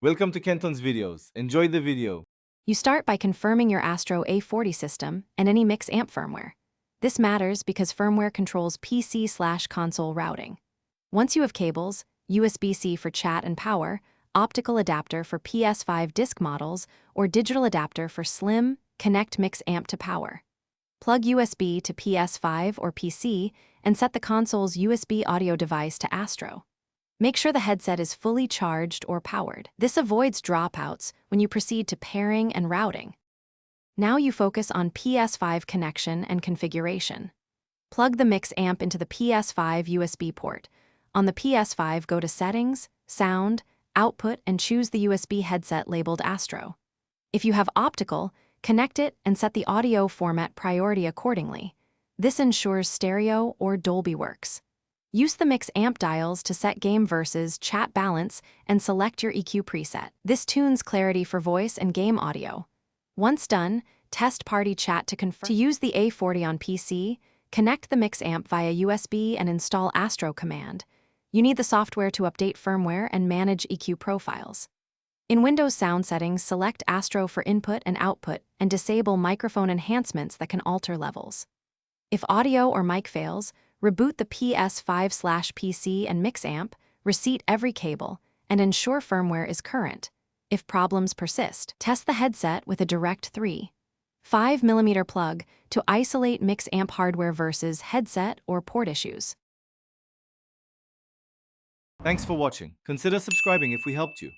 Welcome to Kenton's videos. Enjoy the video. You start by confirming your Astro A40 system and any mix amp firmware. This matters because firmware controls PC/console routing. Once you have cables, USB-C for chat and power, optical adapter for PS5 disc models, or digital adapter for slim, connect mix amp to power. Plug USB to PS5 or PC and set the console's USB audio device to Astro. Make sure the headset is fully charged or powered. This avoids dropouts when you proceed to pairing and routing. Now you focus on PS5 connection and configuration. Plug the mix amp into the PS5 USB port. On the PS5, go to Settings, Sound, Output, and choose the USB headset labeled Astro. If you have optical, connect it and set the audio format priority accordingly. This ensures stereo or Dolby works. Use the mix amp dials to set game versus chat balance and select your EQ preset. This tunes clarity for voice and game audio. Once done, test party chat to confirm. To use the A40 on PC, connect the mix amp via USB and install Astro command. You need the software to update firmware and manage EQ profiles. In Windows sound settings, select Astro for input and output and disable microphone enhancements that can alter levels. If audio or mic fails, reboot the PS5/PC and mix amp, reseat every cable, and ensure firmware is current. If problems persist, test the headset with a direct 3.5mm plug to isolate mix amp hardware versus headset or port issues. Thanks for watching. Consider subscribing if we helped you.